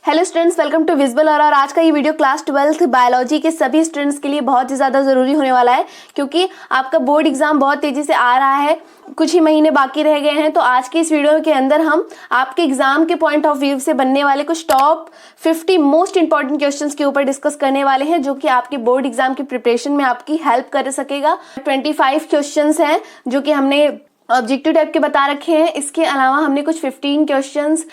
Hello students, welcome to visual और आज का ये वीडियो क्लास 12th बायोलॉजी के सभी स्टूडेंट्स के लिए बहुत ही ज़्यादा ज़रूरी होने वाला है, क्योंकि आपका बोर्ड एग्जाम बहुत तेज़ी से आ रहा है। कुछ ही महीने बाकी रह गए हैं। तो आज के इस वीडियो के अंदर हम आपके एग्जाम के पॉइंट ऑफ व्यू से बनने वाले कुछ टॉप 50 मोस्ट इंपॉर्टेंट क्वेश्चंस के ऊपर डिस्कस करने वाले हैं, जो कि आपके बोर्ड एग्जाम की प्रिपरेशन में आपकी हेल्प कर सकेगा। 25 क्वेश्चंस हैं जो कि हमने ऑब्जेक्टिव टाइप के बता रखे हैं। इसके अलावा हमने कुछ 15 क्वेश्चंस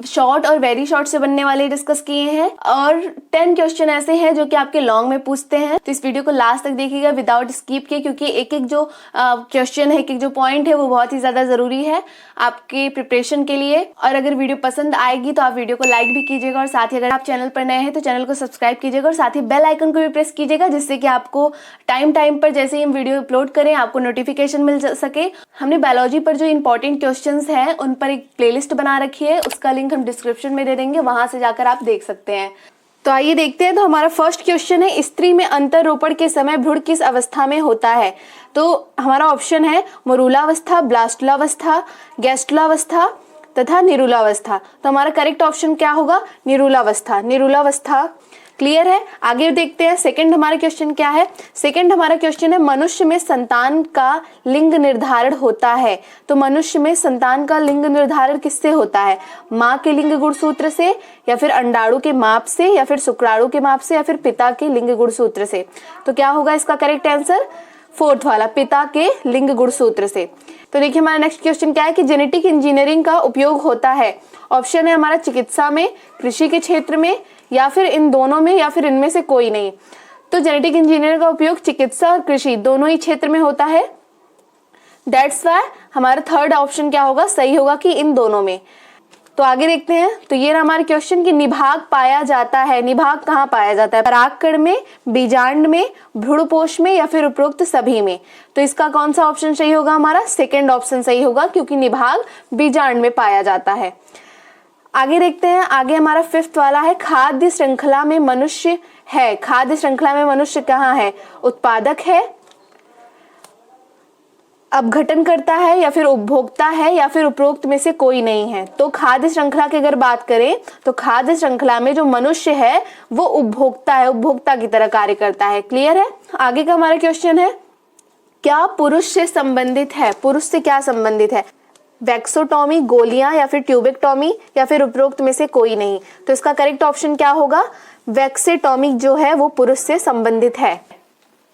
शॉर्ट और वेरी शॉर्ट से बनने वाले डिस्कस किए हैं और 10 क्वेश्चन ऐसे हैं जो कि आपके लॉन्ग में पूछते हैं। तो इस वीडियो को लास्ट तक देखिएगा विदाउट स्किप के, क्योंकि एक एक जो क्वेश्चन है, एक एक जो पॉइंट है वो बहुत ही ज्यादा जरूरी है आपके प्रिपरेशन के लिए। और अगर वीडियो पसंद आएगी तो आप वीडियो को लाइक भी कीजिएगा और साथ ही अगर आप चैनल पर नए हैं तो चैनल को सब्सक्राइब कीजिएगा और साथ ही बेल आइकन को भी प्रेस कीजिएगा, जिससे कि आपको टाइम पर जैसे ही हम वीडियो अपलोड करें आपको नोटिफिकेशन मिल सके। हमने बायोलॉजी पर जो इंपॉर्टेंट क्वेश्चंस हैं उन पर एक प्लेलिस्ट बना रखी है, उसका लिंक हम डिस्क्रिप्शन में दे देंगे, वहां से जाकर आप देख सकते हैं। तो आइए देखते हैं। तो हमारा फर्स्ट क्वेश्चन है, स्त्री में अंतररोपण के समय भ्रूण किस अवस्था में होता है? तो हमारा ऑप्शन है मोरूलावस्था, ब्लास्टुलावस्था, गैस्ट्रुलावस्था तथा निरूलावस्था। तो हमारा करेक्ट ऑप्शन क्या होगा? निरूलावस्था। निरूलावस्था क्लियर है। आगे देखते हैं। सेकंड हमारा क्वेश्चन क्या है? सेकंड हमारा क्वेश्चन है, मनुष्य में संतान का लिंग निर्धारण होता है। तो मनुष्य में संतान का लिंग निर्धारण किससे होता है? माँ के लिंग गुणसूत्र से, या फिर अंडाणु के माप से, या फिर शुक्राणु के माप से, या फिर पिता के लिंग गुणसूत्र से। तो क्या होगा इसका करेक्ट आंसर? फोर्थ वाला, पिता के लिंग गुणसूत्र से। तो देखिए हमारा नेक्स्ट क्वेश्चन क्या है कि जेनेटिक इंजीनियरिंग का उपयोग होता है। ऑप्शन है हमारा चिकित्सा में, कृषि के क्षेत्र में, या फिर इन दोनों में, या फिर इनमें से कोई नहीं। तो जेनेटिक इंजीनियरिंग का उपयोग चिकित्सा और कृषि दोनों ही क्षेत्र में होता है। दैट्स व्हाई हमारा थर्ड ऑप्शन क्या होगा? सही होगा कि इन दोनों में। तो आगे देखते हैं। तो ये हमारा क्वेश्चन कि निभाग पाया जाता है। निभाग कहाँ पाया जाता है? परागकण में, बीजांड में, भ्रूणपोष में, या फिर उपरोक्त सभी में। तो इसका कौन सा ऑप्शन सही होगा? हमारा सेकेंड ऑप्शन सही होगा, क्योंकि निभाग बीजांड में पाया जाता है। आगे देखते हैं। आगे हमारा फिफ्थ वाला है, खाद्य श्रृंखला में मनुष्य है। खाद्य श्रृंखला में मनुष्य कहाँ है? उत्पादक है, अपघटन करता है, या फिर उपभोक्ता है, या फिर उपरोक्त में से कोई नहीं है। तो खाद्य श्रृंखला की अगर बात करें तो खाद्य श्रृंखला में जो मनुष्य है वो उपभोक्ता है, उपभोक्ता की तरह कार्य करता है। क्लियर है। आगे का हमारा क्वेश्चन है, क्या पुरुष से संबंधित है? पुरुष से क्या संबंधित है? वैक्सोटॉमी, गोलियां, या फिर ट्यूबेक्टॉमी, या फिर उपरोक्त में से कोई नहीं। तो इसका करेक्ट ऑप्शन क्या होगा? वैक्सेटॉमी जो है वो पुरुष से संबंधित है।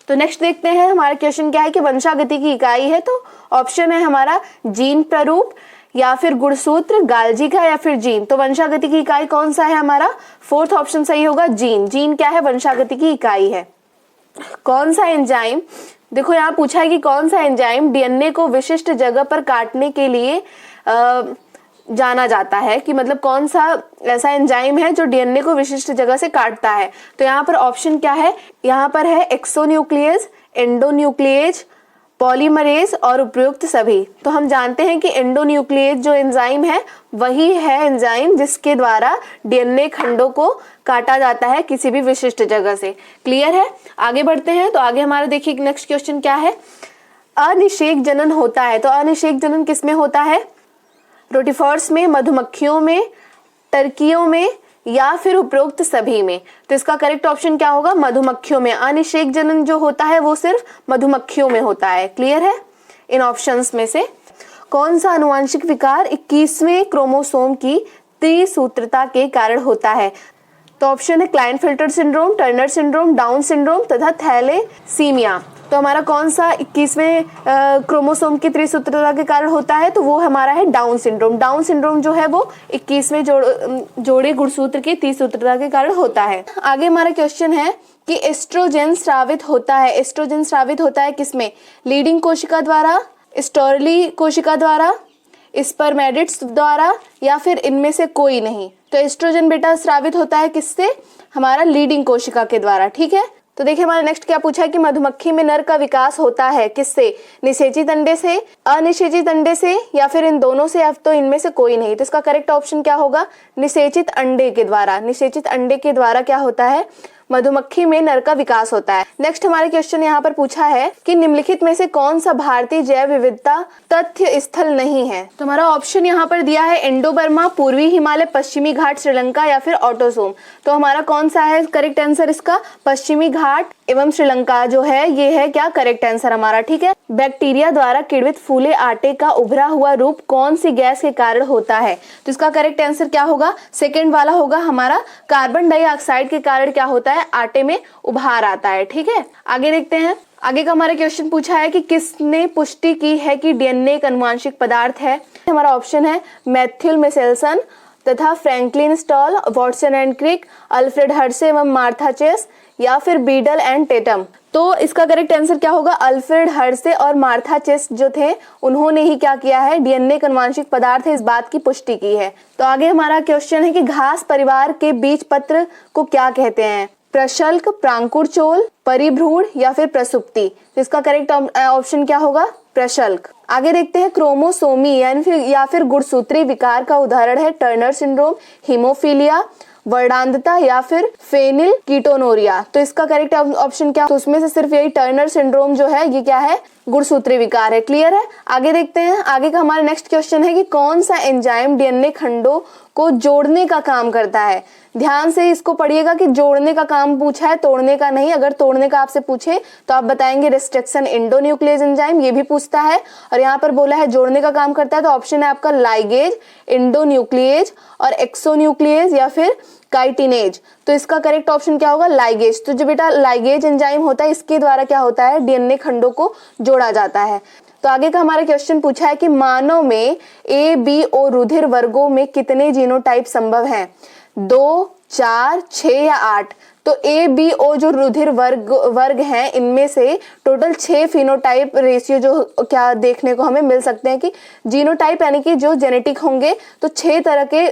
तो नेक्स्ट देखते हैं हमारा क्वेश्चन क्या है कि वंशागति की इकाई है। तो ऑप्शन है हमारा जीन प्रारूप, या फिर गुणसूत्र, गाल्जी का, या फिर जीन। तो वंशागति की इकाई कौन सा है? हमारा फोर्थ ऑप्शन सही होगा, जीन। जीन क्या है? वंशागति की इकाई है। कौन सा एंजाइम, देखो यहाँ पूछा है कि कौन सा एंजाइम डीएनए को विशिष्ट जगह पर काटने के लिए जाना जाता है, कि मतलब कौन सा ऐसा एंजाइम है जो डीएनए को विशिष्ट जगह से काटता है। तो यहाँ पर ऑप्शन क्या है? यहाँ पर है एक्सोन्यूक्लियस, एंडोन्यूक्लियेज, पॉलीमरेज और उपयुक्त सभी। तो हम जानते हैं कि एंडोन्यूक्लियेज जो एंजाइम है वही है एंजाइम जिसके द्वारा डीएनए खंडों को काटा जाता है किसी भी विशिष्ट जगह से। क्लियर है। आगे बढ़ते हैं। तो आगे हमारा देखिए नेक्स्ट क्वेश्चन क्या है, अनिषेक जनन होता है। तो अनिषेक जनन किसमें होता है? रोटिफॉर्स में, मधुमक्खियों में, टर्कियों में, या फिर उपरोक्त सभी में। तो इसका करेक्ट ऑप्शन क्या होगा? मधुमक्खियों में। अनिषेक जनन जो होता है वो सिर्फ मधुमक्खियों में होता है। क्लियर है। इन ऑप्शंस में से कौन सा आनुवांशिक विकार 21वें क्रोमोसोम की त्रिसूत्रता के कारण होता है? तो ऑप्शन है Klinefelter syndrome, Turner syndrome, Down syndrome तथा थैलेसीमिया। तो हमारा कौन सा 21वें क्रोमोसोम की त्रिसूत्रता के कारण होता है? तो वो हमारा है डाउन सिंड्रोम। डाउन सिंड्रोम जो है वो 21वें जोड़े गुणसूत्र की त्रिसूत्रता के कारण होता है। आगे हमारा क्वेश्चन है कि एस्ट्रोजन स्रावित होता है। एस्ट्रोजन स्रावित होता है किसमें? लीडिंग कोशिका द्वारा, स्टोरली कोशिका द्वारा, स्पर्मेटिड्स द्वारा, या फिर इनमें से कोई नहीं। तो एस्ट्रोजन बेटा स्रावित होता है किससे? हमारा लीडिंग कोशिका के द्वारा। ठीक है। तो देखिए हमारा नेक्स्ट क्या पूछा है कि मधुमक्खी में नर का विकास होता है किससे? निषेचित अंडे से, अनिषेचित अंडे से, या फिर इन दोनों से, या तो इनमें से कोई नहीं। तो इसका करेक्ट ऑप्शन क्या होगा? निषेचित अंडे के द्वारा। निषेचित अंडे के द्वारा क्या होता है? मधुमक्खी में नर का विकास होता है। नेक्स्ट हमारे क्वेश्चन यहाँ पर पूछा है कि निम्नलिखित में से कौन सा भारतीय जैव विविधता तथ्य स्थल नहीं है। तो हमारा ऑप्शन यहाँ पर दिया है इंडो बर्मा, पूर्वी हिमालय, पश्चिमी घाट, श्रीलंका या फिर ऑटोसोम। तो हमारा कौन सा है करेक्ट आंसर इसका? पश्चिमी घाट एवं श्रीलंका जो है ये है क्या करेक्ट आंसर हमारा। ठीक है। बैक्टीरिया द्वारा किण्वित फूले आटे का उभरा हुआ रूप कौन सी गैस के कारण होता है? तो इसका करेक्ट आंसर क्या होगा? सेकंड वाला होगा हमारा, कार्बन डाइऑक्साइड के कारण क्या होता है? आटे में उभार आता है। ठीक है। आगे देखते हैं। आगे का हमारा क्वेश्चन पूछा है कि किसने पुष्टि की है कि डीएनए एक अनुवांशिक पदार्थ है? हमारा ऑप्शन है मैथ्यू मिशेल्सन तथा Franklin Stahl, Watson and Crick, Alfred Hershey एवं मार्था चेस या फिर बीडल एंड टेटम। तो इसका करेक्ट आंसर क्या होगा? अल्फ्रेड हर्शे और मार्था चेस जो थे उन्होंने ही क्या किया है? डीएनए एक अनुवांशिक पदार्थ है इस बात की पुष्टि की है। तो आगे हमारा क्वेश्चन है कि घास परिवार के बीज पत्र को क्या कहते हैं? प्रशल्क, प्रांकुरचोल, परिभ्रूण या फिर प्रसुप्ति। तो इसका करेक्ट ऑप्शन क्या होगा? प्रशल्क। आगे देखते हैं क्रोमोसोमी या फिर गुणसूत्री विकार का उदाहरण है टर्नर सिंड्रोम, हीमोफीलिया, वर्णांधता या फिर फेनिल कीटोनोरिया। तो इसका करेक्ट ऑप्शन क्या? तो उसमें से सिर्फ यही टर्नर सिंड्रोम जो है ये क्या है? गुणसूत्री विकार है। क्लियर है। आगे देखते हैं। आगे का हमारा नेक्स्ट क्वेश्चन है कि कौन सा एंजाइम डीएनए खंडों को जोड़ने का काम करता है? ध्यान से इसको पढ़िएगा कि जोड़ने का काम पूछा है, तोड़ने का नहीं। अगर तोड़ने का आपसे पूछे तो आप बताएंगे रिस्ट्रिक्शन एंडोन्यूक्लियस एंजाइम, ये भी पूछता है। और यहाँ पर बोला है जोड़ने का काम करता है तो ऑप्शन है आपका लाइगेज, एंडोन्यूक्लियेज और एक्सोन्यूक्लियेज या फिर काइटिनेज। तो इसका करेक्ट ऑप्शन क्या होगा? लाइगेज। तो जो बेटा लाइगेज एंजाइम होता है इसके द्वारा क्या होता है? डीएनए खंडों को जोड़ा जाता है। तो आगे का हमारा क्वेश्चन पूछा है कि मानव में ए, बी और रुधिर वर्गों में कितने जीनोटाइप संभव हैं? 2, 4, 6 या 8। तो ए, बी, ओ जो रुधिर वर्ग हैं इनमें से टोटल 6 फिनोटाइप रेशियो जो क्या देखने को हमें मिल सकते हैं कि जीनोटाइप यानी कि जो जेनेटिक होंगे तो 6 तरह के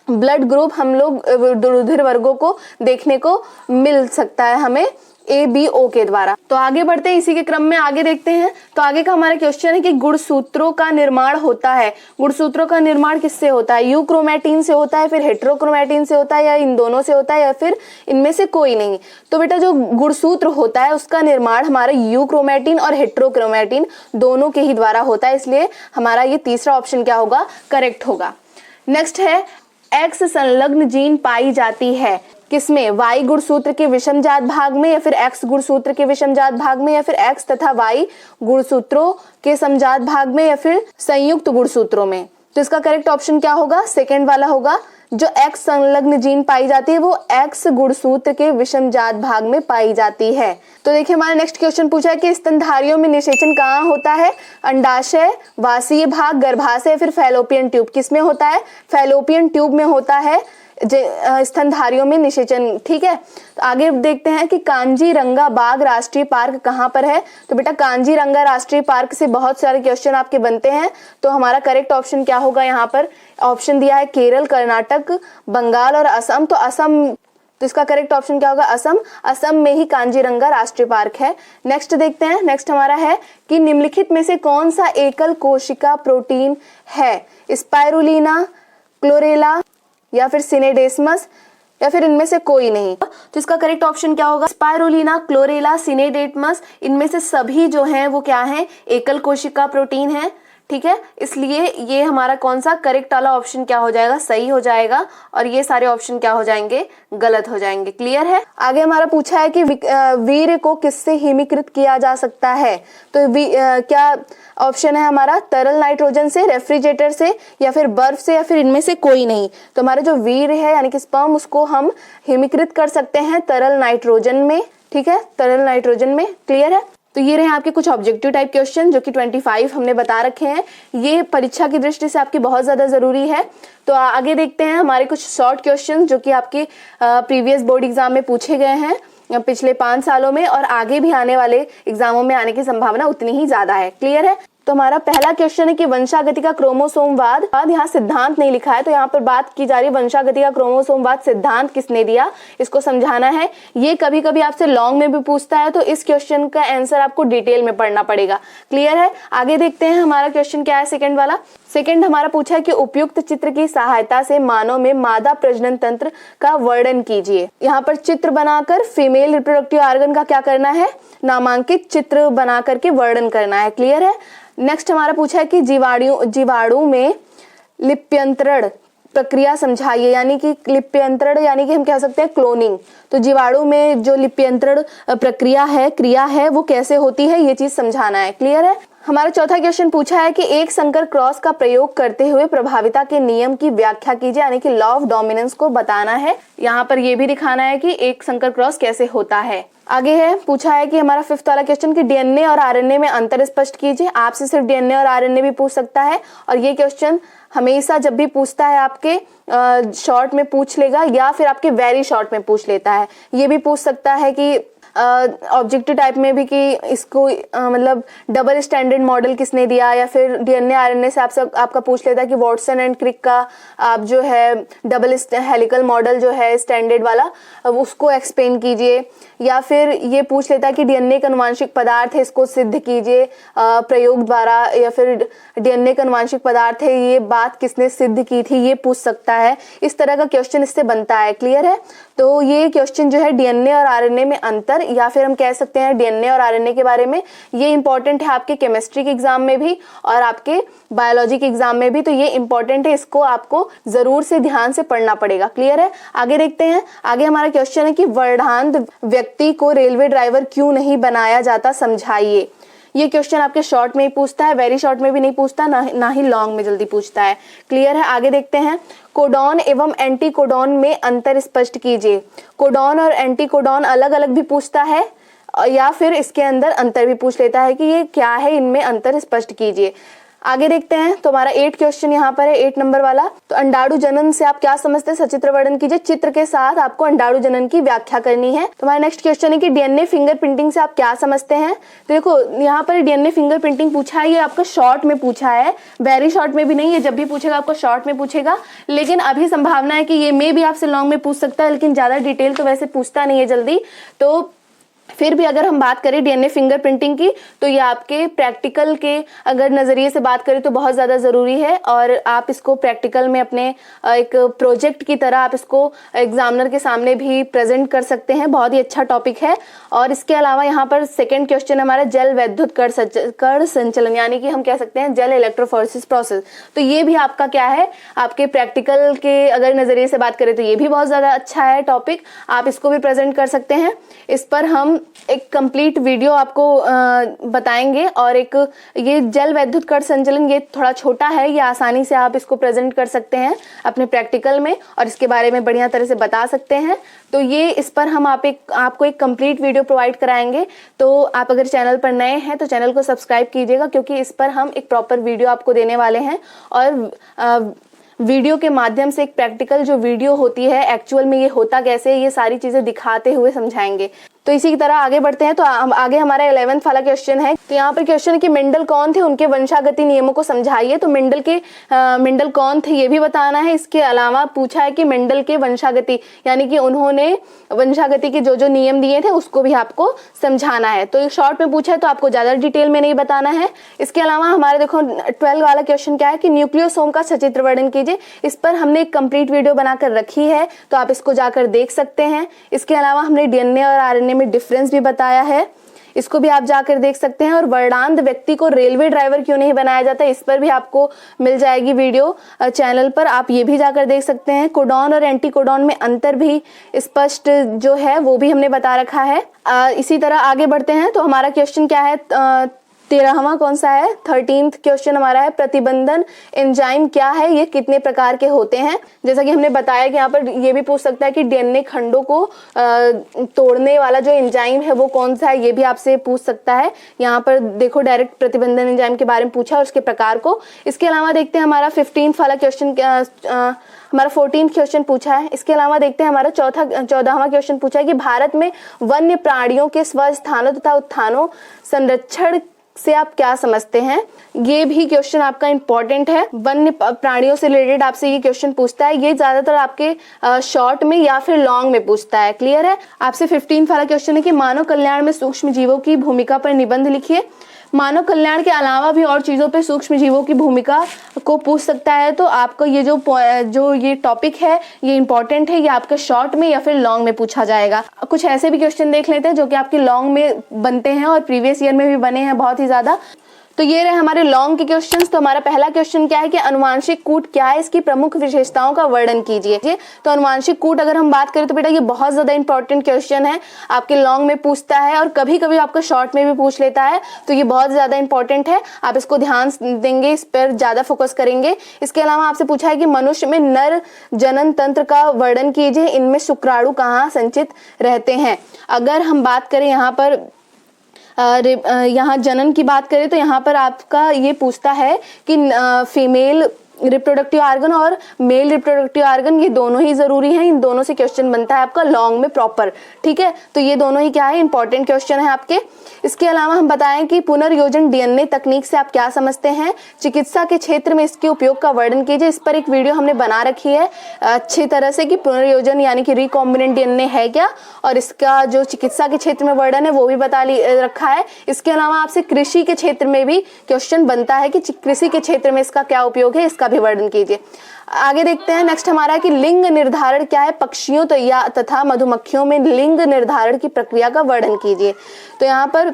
ब्लड ग्रुप हम लोग रुधिर वर्गों को देखने को मिल सकता है हमें ए, बी, ओ के द्वारा। तो आगे बढ़ते हैं इसी के क्रम में आगे देखते हैं। तो आगे का हमारा क्वेश्चन है कि गुणसूत्रों का निर्माण होता है। गुणसूत्रों का निर्माण किससे होता है? यूक्रोमैटिन से होता है, फिर हेट्रोक्रोमैटिन से होता है या इन दोनों से होता है या फिर इनमें से कोई नहीं। तो बेटा जो गुणसूत्र होता है उसका निर्माण हमारा यूक्रोमैटिन और हेट्रोक्रोमैटिन दोनों के ही द्वारा होता है, इसलिए हमारा ये तीसरा ऑप्शन क्या होगा? करेक्ट होगा। नेक्स्ट है एक्स संलग्न जीन पाई जाती है किसमें? वाई गुणसूत्र के विषमजात भाग में या फिर एक्स गुणसूत्र के विषमजात भाग में या फिर एक्स तथा वाई गुणसूत्रों के समजात भाग में या फिर संयुक्त गुणसूत्रों में। तो इसका करेक्ट ऑप्शन क्या होगा? सेकंड वाला होगा। जो एक्स संलग्न जीन पाई जाती है वो एक्स गुणसूत्र के विषमजात भाग में पाई जाती है। तो देखिए हमारा नेक्स्ट क्वेश्चन पूछा है कि स्तनधारियों में निषेचन कहाँ होता है? अंडाशय, वासीय भाग, गर्भाशय या फिर फैलोपियन ट्यूब। किसमें होता है? फैलोपियन ट्यूब में होता है स्तनधारियों में निषेचन। ठीक है। तो आगे देखते हैं कि कांजीरंगा बाग राष्ट्रीय पार्क कहाँ पर है? तो बेटा कांजीरंगा राष्ट्रीय पार्क से बहुत सारे क्वेश्चन आपके बनते हैं। तो हमारा करेक्ट ऑप्शन क्या होगा? यहाँ पर ऑप्शन दिया है केरल, कर्नाटक, बंगाल और असम। तो असम, तो इसका करेक्ट ऑप्शन क्या होगा? असम। असम में ही कांजीरंगा राष्ट्रीय पार्क है। नेक्स्ट देखते हैं। नेक्स्ट हमारा है कि निम्नलिखित में से कौन सा एकल कोशिका प्रोटीन है? स्पाइरुलिना, क्लोरेला या फिर सिनेडेस्मस या फिर इनमें से कोई नहीं। तो इसका करेक्ट ऑप्शन क्या होगा? स्पाइरुलिना, क्लोरेला, सिनेडेस्मस इनमें से सभी जो हैं वो क्या हैं? एकल कोशिका प्रोटीन है। ठीक है। इसलिए ये हमारा कौन सा करेक्ट वाला ऑप्शन क्या हो जाएगा? सही हो जाएगा और ये सारे ऑप्शन क्या हो जाएंगे? गलत हो जाएंगे। क्लियर है। आगे हमारा पूछा है कि वीर्य को किससे हिमीकृत किया जा सकता है? तो क्या ऑप्शन है हमारा? तरल नाइट्रोजन से, रेफ्रिजरेटर से या फिर बर्फ से या फिर इनमें से कोई नहीं। तो हमारा जो वीर्य है यानी कि स्पर्म उसको हम हिमीकृत कर सकते हैं तरल नाइट्रोजन में। ठीक है। तरल नाइट्रोजन में। क्लियर है। तो ये रहे आपके कुछ ऑब्जेक्टिव टाइप क्वेश्चन जो कि 25 हमने बता रखे हैं। ये परीक्षा की दृष्टि से आपकी बहुत ज्यादा जरूरी है। तो आगे देखते हैं हमारे कुछ शॉर्ट क्वेश्चन जो कि आपके प्रीवियस बोर्ड एग्जाम में पूछे गए हैं पिछले 5 सालों में और आगे भी आने वाले एग्जामों में आने की संभावना उतनी ही ज्यादा है। क्लियर है। तो हमारा पहला क्वेश्चन है कि वंशागति का क्रोमोसोमवाद, यहाँ सिद्धांत नहीं लिखा है तो यहाँ पर बात की जा रही है वंशागति का क्रोमोसोमवाद सिद्धांत किसने दिया, इसको समझाना है। ये कभी कभी आपसे लॉन्ग में भी पूछता है तो इस क्वेश्चन का आंसर आपको डिटेल में पढ़ना पड़ेगा। क्लियर है? आगे देखते हैं हमारा क्वेश्चन क्या है सेकंड वाला। सेकंड हमारा पूछा है कि उपयुक्त चित्र की सहायता से मानव में मादा प्रजनन तंत्र का वर्णन कीजिए। यहाँ पर चित्र बनाकर फीमेल रिप्रोडक्टिव ऑर्गन का क्या करना है, नामांकित चित्र बना करके वर्णन करना है। क्लियर है? नेक्स्ट हमारा पूछा है कि जीवाणु में लिप्यंतरण प्रक्रिया समझाइए, यानी कि लिप्यंतरण यानी कि हम कह सकते हैं क्लोनिंग। तो जीवाणु में जो लिप्यंतरण प्रक्रिया है, क्रिया है, वो कैसे होती है, ये चीज समझाना है। क्लियर है? हमारा चौथा क्वेश्चन पूछा है कि एक संकर क्रॉस का प्रयोग करते हुए प्रभाविता के नियम की व्याख्या कीजिए, यानी कि लॉ ऑफ डोमिनेंस को बताना है। यहाँ पर ये भी दिखाना है कि एक संकर क्रॉस कैसे होता है। आगे है पूछा है कि हमारा फिफ्थ वाला क्वेश्चन कि डीएनए और आरएनए में अंतर स्पष्ट कीजिए। आपसे सिर्फ डीएनए और आरएनए भी पूछ सकता है और ये क्वेश्चन हमेशा जब भी पूछता है आपके शॉर्ट में पूछ लेगा या फिर आपके वेरी शॉर्ट में पूछ लेता है। ये भी पूछ सकता है कि ऑब्जेक्टिव टाइप में भी कि इसको मतलब डबल स्टैंडर्ड मॉडल किसने दिया, या फिर डीएनए आरएनए से आपका पूछ लेता है कि वॉटसन एंड क्रिक का आप जो है डबल हेलिकल मॉडल जो है स्टैंडर्ड वाला उसको एक्सप्लेन कीजिए, या फिर ये पूछ लेता है कि डीएनए का आनुवांशिक पदार्थ है इसको सिद्ध कीजिए प्रयोग द्वारा, या फिर डीएनए का आनुवांशिक पदार्थ है ये बात किसने सिद्ध की थी, ये पूछ सकता है। इस तरह का क्वेश्चन इससे बनता है। क्लियर है? तो ये क्वेश्चन जो है डीएनए और आरएनए में अंतर, या फिर हम कह सकते हैं डीएनए और आरएनए के बारे में, ये इंपॉर्टेंट है आपके केमिस्ट्री के एग्जाम में भी और आपके बायोलॉजी के एग्जाम में भी। तो ये इंपॉर्टेंट है, इसको आपको जरूर से ध्यान से पढ़ना पड़ेगा। क्लियर है? आगे देखते हैं। आगे हमारा क्वेश्चन है कि वर्धांत व्यक्ति को रेलवे ड्राइवर क्यों नहीं बनाया जाता, समझाइए। ये क्वेश्चन आपके शॉर्ट में ही पूछता है, वेरी शॉर्ट में भी नहीं पूछता, ना ही लॉन्ग में जल्दी पूछता है। क्लियर है? आगे देखते हैं। कोडॉन एवं एंटी कोडॉन में अंतर स्पष्ट कीजिए। कोडॉन और एंटी कोडॉन अलग अलग भी पूछता है या फिर इसके अंदर अंतर भी पूछ लेता है कि ये क्या है, इनमें अंतर स्पष्ट कीजिए। आगे देखते हैं। तो हमारा 8 क्वेश्चन यहाँ पर है, 8 नंबर वाला। तो अंडाणु जनन से आप क्या समझते हैं, सचित्र वर्णन कीजिए। चित्र के साथ आपको अंडाणु जनन की व्याख्या करनी है। तो हमारा नेक्स्ट क्वेश्चन है कि डीएनए फिंगरप्रिंटिंग से आप क्या समझते हैं। तो देखो यहाँ पर डीएनए फिंगरप्रिंटिंग पूछा है, ये आपका शॉर्ट में पूछा है, वेरी शॉर्ट में भी नहीं है। जब भी पूछेगा आपको शॉर्ट में पूछेगा, लेकिन अभी संभावना है कि ये में भी आपसे लॉन्ग में पूछ सकता है, लेकिन ज्यादा डिटेल तो वैसे पूछता नहीं है जल्दी। तो फिर भी अगर हम बात करें डीएनए फिंगरप्रिंटिंग की, तो ये आपके प्रैक्टिकल के अगर नजरिए से बात करें तो बहुत ज्यादा जरूरी है, और आप इसको प्रैक्टिकल में अपने एक प्रोजेक्ट की तरह आप इसको एग्जामिनर के सामने भी प्रेजेंट कर सकते हैं। बहुत ही अच्छा टॉपिक है। और इसके अलावा यहाँ पर सेकंड क्वेश्चन हमारा जल वैद्युत कण संचलन, यानी कि हम कह सकते हैं जल इलेक्ट्रोफोरेसिस प्रोसेस। तो ये भी आपका क्या है, आपके प्रैक्टिकल के अगर नजरिए से बात करें तो ये भी बहुत ज्यादा अच्छा है टॉपिक, आप इसको भी प्रेजेंट कर सकते हैं। इस पर हम एक कंप्लीट वीडियो आपको बताएंगे। और एक ये जल वैद्युत कण संचलन ये थोड़ा छोटा है, ये आसानी से आप इसको प्रेजेंट कर सकते हैं अपने प्रैक्टिकल में और इसके बारे में बढ़िया तरह से बता सकते हैं। तो ये इस पर हम आपको एक कंप्लीट वीडियो प्रोवाइड कराएंगे। तो आप अगर चैनल पर नए हैं तो चैनल को सब्सक्राइब कीजिएगा, क्योंकि इस पर हम एक प्रॉपर वीडियो आपको देने वाले हैं। और वीडियो के माध्यम से एक प्रैक्टिकल जो वीडियो होती है एक्चुअल में ये होता कैसे, ये सारी चीजें दिखाते हुए समझाएंगे। तो इसी की तरह आगे बढ़ते हैं। तो आगे हमारा 11th वाला क्वेश्चन है। तो यहाँ पर क्वेश्चन है कि मेंडल कौन थे, उनके वंशागति नियमों को समझाइए। तो मेंडल कौन थे ये भी बताना है। इसके अलावा पूछा है कि मेंडल के वंशागति यानी कि उन्होंने वंशागति के जो जो नियम दिए थे उसको भी आपको समझाना है। तो शॉर्ट में पूछा है तो आपको ज्यादा डिटेल में नहीं बताना है। इसके अलावा हमारे देखो 12 वाला क्वेश्चन क्या है कि न्यूक्लियोसोम का सचित्र वर्णन कीजिए। इस पर हमने एक कंप्लीट वीडियो बनाकर रखी है, तो आप इसको जाकर देख सकते हैं। इसके अलावा हमने डीएनए और आरएनए में डिफरेंस भी बताया है, इसको भी आप जाकर देख सकते हैं। और वर्णांध व्यक्ति को रेलवे ड्राइवर क्यों नहीं बनाया जाता, इस पर भी आपको मिल जाएगी वीडियो चैनल पर, आप ये भी जाकर देख सकते हैं। कोडॉन और एंटी कोडॉन में अंतर भी स्पष्ट जो है वो भी हमने बता रखा है। इसी तरह आगे बढ़ते हैं। तो हमारा क्वेश्चन क्या है, 13वां कौन सा है, 13th क्वेश्चन हमारा है प्रतिबंधन एंजाइम क्या है, ये कितने प्रकार के होते हैं। जैसा कि हमने बताया कि यहाँ पर ये भी पूछ सकता है कि डीएनए खंडों को तोड़ने वाला जो एंजाइम है वो कौन सा है, ये भी आपसे पूछ सकता है। यहाँ पर देखो डायरेक्ट प्रतिबंधन एंजाइम के बारे में पूछा और उसके प्रकार को। इसके अलावा देखते हैं हमारा 15th वाला क्वेश्चन, हमारा 14th क्वेश्चन पूछा है। इसके अलावा देखते हैं हमारा 14वां क्वेश्चन पूछा है कि भारत में वन्य प्राणियों के स्वस्थानों तथा उत्थानों संरक्षण से आप क्या समझते हैं? ये भी क्वेश्चन आपका इंपॉर्टेंट है। वन्य प्राणियों से रिलेटेड आपसे ये क्वेश्चन पूछता है। ये ज्यादातर आपके शॉर्ट में या फिर लॉन्ग में पूछता है। क्लियर है? आपसे 15 वाला क्वेश्चन है कि मानव कल्याण में सूक्ष्म जीवों की भूमिका पर निबंध लिखिए। मानव कल्याण के अलावा भी और चीजों पे सूक्ष्म जीवों की भूमिका को पूछ सकता है। तो आपको ये जो ये टॉपिक है ये इंपॉर्टेंट है। ये आपके शॉर्ट में या फिर लॉन्ग में पूछा जाएगा। कुछ ऐसे भी क्वेश्चन देख लेते हैं जो कि आपके लॉन्ग में बनते हैं और प्रीवियस ईयर में भी बने हैं बहुत ही ज्यादा। तो ये रहे हमारे लॉन्ग के क्वेश्चंस। तो हमारा पहला क्वेश्चन क्या है कि अनुवांशिक कूट क्या है, इसकी प्रमुख विशेषताओं का वर्णन कीजिए। तो अनुवांशिक कूट अगर हम बात करें तो बेटा ये बहुत ज्यादा इंपॉर्टेंट क्वेश्चन है। आपके लॉन्ग में पूछता है और कभी कभी आपका शॉर्ट में भी पूछ लेता है। तो ये बहुत ज्यादा इंपॉर्टेंट है, आप इसको ध्यान देंगे, इस पर ज्यादा फोकस करेंगे। इसके अलावा आपसे पूछा है कि मनुष्य में नर जनन तंत्र का वर्णन कीजिए, इनमें शुक्राणु कहाँ संचित रहते हैं। अगर हम बात करें यहाँ पर यहाँ जनन की बात करें तो यहाँ पर आपका ये पूछता है कि फीमेल रिप्रोडक्टिव ऑर्गन और मेल रिप्रोडक्टिव ऑर्गन ये दोनों ही जरूरी हैं। इन दोनों से क्वेश्चन बनता है आपका लॉन्ग में प्रॉपर। ठीक है, तो ये दोनों ही क्या है, इंपॉर्टेंट क्वेश्चन है आपके। इसके अलावा हम बताएं कि पुनर्योजन डीएनए तकनीक से आप क्या समझते हैं, चिकित्सा के क्षेत्र में इसके उपयोग का वर्णन कीजिए। इस पर एक वीडियो हमने बना रखी है अच्छी तरह से कि पुनर्योजन यानी कि रिकॉम्बिनेंट डीएनए है क्या, और इसका जो चिकित्सा के क्षेत्र में वर्णन है वो भी बता रखा है। इसके अलावा आपसे कृषि के क्षेत्र में भी क्वेश्चन बनता है कि कृषि के क्षेत्र में इसका क्या उपयोग है, इसका भी वर्णन कीजिए। आगे देखते हैं नेक्स्ट हमारा है कि लिंग निर्धारण क्या है, पक्षियों तथा मधुमक्खियों में लिंग निर्धारण की प्रक्रिया का वर्णन कीजिए। तो यहाँ पर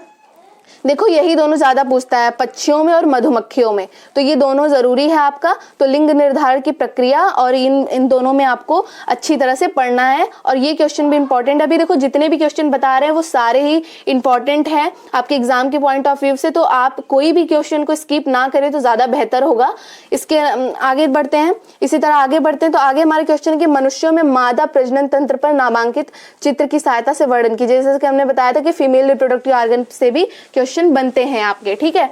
देखो यही दोनों ज्यादा पूछता है, पक्षियों में और मधुमक्खियों में, तो ये दोनों जरूरी है आपका। तो लिंग निर्धारण की प्रक्रिया और इन दोनों में आपको अच्छी तरह से पढ़ना है। और ये क्वेश्चन भी इंपॉर्टेंट है। अभी देखो जितने भी क्वेश्चन बता रहे हैं वो सारे ही इंपॉर्टेंट हैं आपके एग्जाम के पॉइंट ऑफ व्यू से। तो आप कोई भी क्वेश्चन को स्किप ना करें तो ज्यादा बेहतर होगा। इसके आगे बढ़ते हैं, इसी तरह आगे बढ़ते हैं। तो आगे हमारे क्वेश्चन के मनुष्यों में मादा प्रजनन तंत्र पर नामांकित चित्र की सहायता से वर्णन कीजिए। जैसे कि हमने बताया था कि फीमेल रिप्रोडक्टिव ऑर्गन से भी क्वेश्चन बनते हैं आपके। ठीक है,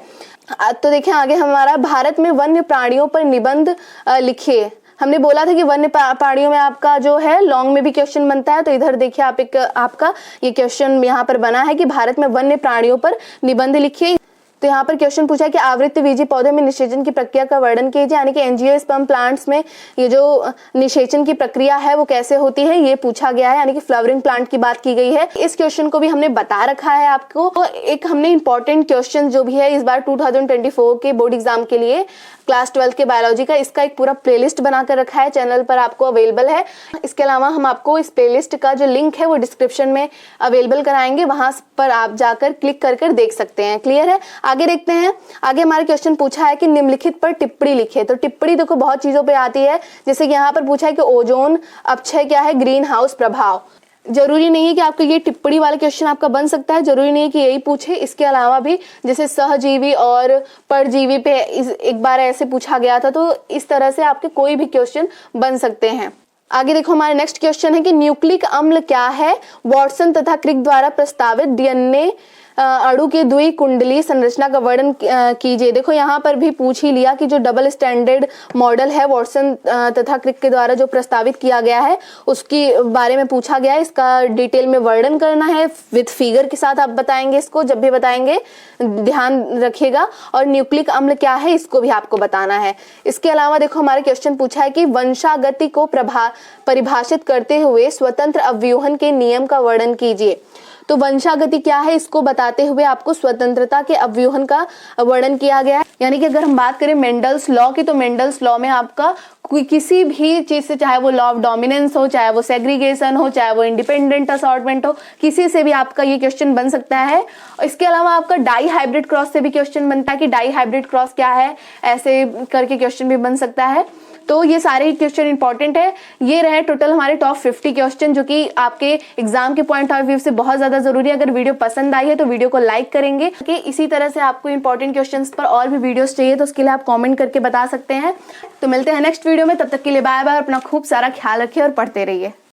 तो देखिए आगे हमारा भारत में वन्य प्राणियों पर निबंध लिखिए। हमने बोला था कि वन्य प्राणियों में आपका जो है लॉन्ग में भी क्वेश्चन बनता है। तो इधर देखिए आप आपका ये क्वेश्चन यहाँ पर बना है कि भारत में वन्य प्राणियों पर निबंध लिखिए। तो यहाँ पर क्वेश्चन पूछा है कि आवृत्तबीजी पौधे में निषेचन की प्रक्रिया का वर्णन कीजिए, यानी कि एंजियोस्पर्म प्लांट्स में ये जो निषेचन की प्रक्रिया है वो कैसे होती है ये पूछा गया है, यानी कि फ्लावरिंग प्लांट की बात की गई है। इस क्वेश्चन को भी हमने बता रखा है आपको। तो एक हमने इंपॉर्टेंट क्वेश्चन जो भी है इस बार 2024 के बोर्ड एग्जाम के लिए क्लास 12 के बायोलॉजी का, इसका एक पूरा प्लेलिस्ट बनाकर रखा है, चैनल पर आपको अवेलेबल है। इसके अलावा हम आपको इस प्लेलिस्ट का जो लिंक है वो डिस्क्रिप्शन में अवेलेबल कराएंगे, वहां पर आप जाकर क्लिक कर देख सकते हैं। क्लियर है? आगे देखते हैं। आगे हमारे क्वेश्चन पूछा है कि निम्नलिखित पर टिप्पणी लिखिए। तो टिप्पणी देखो बहुत चीजों पे आती है, जैसे कि यहाँ पर पूछा है कि ओजोन अपक्षय क्या है, ग्रीन हाउस प्रभाव। जरूरी नहीं है कि आपका ये टिप्पणी वाला क्वेश्चन आपका बन सकता है, जरूरी नहीं है कि यही पूछे। इसके अलावा भी जैसे सहजीवी और परजीवी पे एक बार ऐसे पूछा गया था, तो इस तरह से आपके कोई भी क्वेश्चन बन सकते हैं। आगे देखो हमारा नेक्स्ट क्वेश्चन है कि न्यूक्लिक अम्ल क्या है, वॉटसन तथा क्रिक द्वारा प्रस्तावित डीएनए अणु की द्विकुंडलीय संरचना का वर्णन कीजिए। देखो यहाँ पर भी पूछ ही लिया कि जो डबल स्टैंडर्ड मॉडल है वॉटसन तथा क्रिक के द्वारा जो प्रस्तावित किया गया है उसकी बारे में पूछा गया है। इसका डिटेल में वर्णन करना है, विद फिगर के साथ आप बताएंगे इसको, जब भी बताएंगे ध्यान रखिएगा। और न्यूक्लिक अम्ल क्या है इसको भी आपको बताना है। इसके अलावा देखो हमारे क्वेश्चन पूछा है कि वंशागति को परिभाषित करते हुए स्वतंत्र अवव्यूहन के नियम का वर्णन कीजिए। तो वंशागति क्या है इसको बताते हुए आपको स्वतंत्रता के अवव्यूहन का वर्णन किया गया है। यानी कि अगर हम बात करें मेंडल्स लॉ की, तो मेंडल्स लॉ में आपका किसी भी चीज से, चाहे वो लॉ ऑफ डोमिनेंस हो, चाहे वो सेग्रीगेशन हो, चाहे वो इंडिपेंडेंट असॉर्टमेंट हो, किसी से भी आपका ये क्वेश्चन बन सकता है। इसके अलावा आपका डाई हाइब्रिड क्रॉस से भी क्वेश्चन बनता है कि डाई हाइब्रिड क्रॉस क्या है, ऐसे करके क्वेश्चन भी बन सकता है। तो ये सारे क्वेश्चन इंपॉर्टेंट है। ये रहे टोटल हमारे टॉप 50 क्वेश्चन जो कि आपके एग्जाम के पॉइंट ऑफ व्यू से बहुत ज्यादा जरूरी है। अगर वीडियो पसंद आई है तो वीडियो को लाइक करेंगे कि इसी तरह से आपको इंपॉर्टेंट क्वेश्चंस पर और भी वीडियोस चाहिए तो उसके लिए आप कमेंट करके बता सकते हैं। तो मिलते हैं नेक्स्ट वीडियो में, तब तक के लिए बाय बाय। अपना खूब सारा ख्याल रखिए और पढ़ते रहिए।